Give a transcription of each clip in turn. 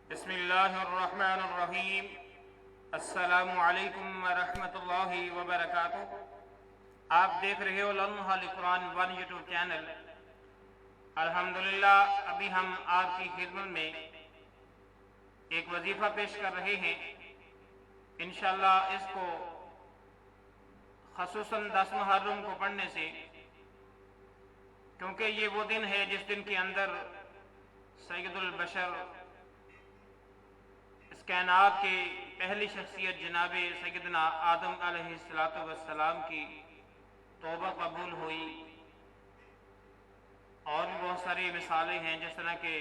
बिस्मिल्लाहिर्रहमानिर्रहीम। अस्सलामु अलैकुम वरहमतुल्लाहि वबरकातुह। आप देख रहे हो लम्हा कुरान वन यूट्यूब चैनल। अल्हम्दुलिल्लाह, अभी हम आपकी खिदमत में एक वजीफ़ा पेश कर रहे हैं। इंशाअल्लाह इसको खसूसन 10 मुहर्रम को पढ़ने से, क्योंकि ये वो दिन है जिस दिन के अंदर सैयदुल बशर इस कायनात के पहली शख्सियत जनाब सैयदना आदम अलैहिस्सलातु वस्सलाम की तौबा कबूल हुई। और भी बहुत सारी मिसालें हैं, जिस तरह के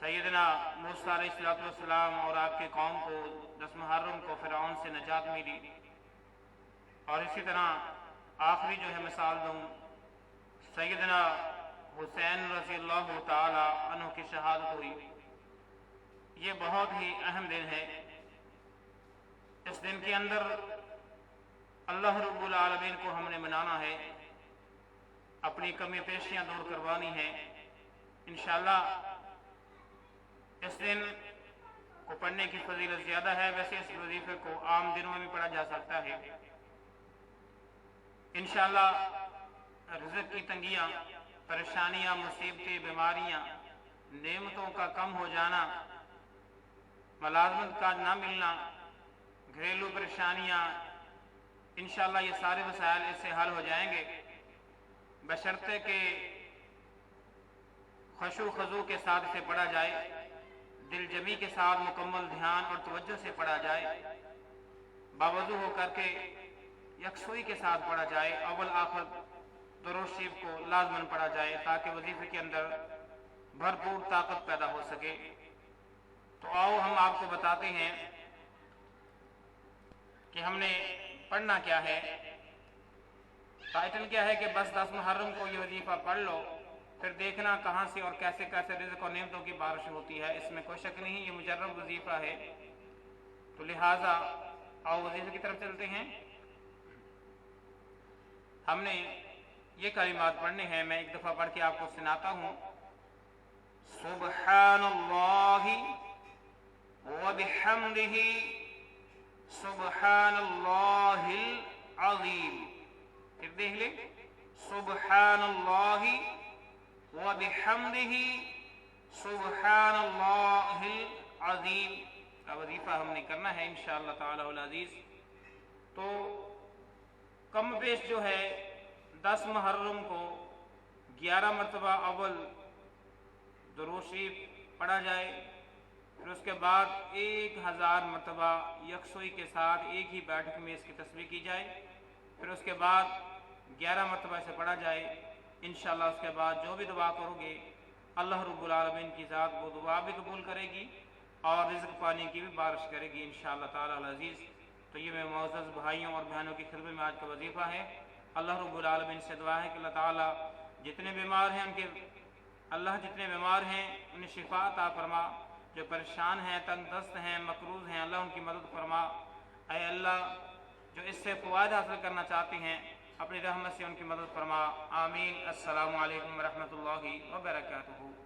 सैयदना मूसा अलैहिस्सलातु वस्सलाम और आपके कौम को 10 मुहर्रम को फ़िरऔन से निजात मिली। और इसी तरह आखिरी जो है मिसाल दूँ, सैयदना हुसैन रज़ियल्लाहु ताला अन्हु की शहादत हुई। ये बहुत ही अहम दिन है। इस दिन के अंदर अल्लाह रब्बुल आलमीन को हमने मनाना है, अपनी कमी पेशियाँ दूर करवानी है। इंशाअल्लाह इस दिन को पढ़ने की फजीलत ज़्यादा है। वैसे इस वजीफे को आम दिनों में भी पढ़ा जा सकता है। इंशाअल्लाह रिज़्क़ की तंगियाँ, परेशानियाँ, मुसीबतें, बीमारियाँ, नेमतों का कम हो जाना, मुलाज़मत का ना मिलना, घरेलू परेशानियाँ, इंशाअल्लाह ये सारे मसाइल इससे हल हो जाएंगे, बशर्ते के खुशू खजू के साथ इसे पढ़ा जाए, दिल जमी के साथ मुकम्मल ध्यान और तवज्जो से पढ़ा जाए, बावजू होकर के यकसुई के साथ पढ़ा जाए, अव्वल आखिर दुरूद शरीफ को लाज़मन पढ़ा जाए, ताकि वजीफे के अंदर भरपूर ताकत पैदा हो सके। तो आओ हम आपको बताते हैं कि हमने पढ़ना क्या है। टाइटल क्या है कि बस 10 मुहर्रम को ये वजीफा पढ़ लो, फिर देखना कहाँ से और कैसे कैसे रिज़्क़ और नेमतों की बारिश होती है। इसमें कोई शक नहीं, ये मुजर्रब वजीफा है। तो लिहाजा आओ वजीफे की तरफ चलते हैं। हमने ये कलिमात पढ़ने हैं, मैं एक दफ़ा पढ़ के आपको सुनाता हूँ। सुब्हानल्लाहि व बिहम्दिही सुब्हानल्लाहिल अज़ीम। फिर देख ले, सुब्हानल्लाहि व बिहम्दिही सुब्हानल्लाहिल अज़ीम का वजीफा हमने करना है इंशाअल्लाह ताला अल अज़ीज़। तो कम पेश जो है 10 मुहर्रम को 11 मरतबा अव्वल दुरूद शरीफ पढ़ा जाए, फिर उसके बाद 1000 मरतबा यकसुई के साथ एक ही बैठक में इसकी तस्बीह की जाए, फिर उसके बाद 11 मरतबा इसे पढ़ा जाए। इंशाअल्लाह उसके बाद जो भी दुआ करोगे अल्लाह रब्बुल आलमीन की ज़ात वो दुआ भी कबूल करेगी और रिज़्क़ पानी की भी बारिश करेगी इंशाअल्लाह ताला अल अज़ीज़। तो ये मेरे मुअज़्ज़ज़ भाइयों और बहनों की खिदमत में आज का वजीफ़ा है। अल्लाह रब्बुल आलमीन से दुआ है कि अल्लाह ताला जितने बीमार हैं जितने बीमार हैं उन्हें शिफा अता फरमा, जो परेशान हैं, तंगदस्त हैं, मकरूज़ हैं, अल्लाह उनकी मदद फरमा। ऐ अल्लाह, जो इससे फ़वाइद हासिल करना चाहते हैं अपनी रहमत से उनकी मदद फरमा। आमीन। अस्सलामु अलैकुम वरहमतुल्लाहि वबरकातुहू।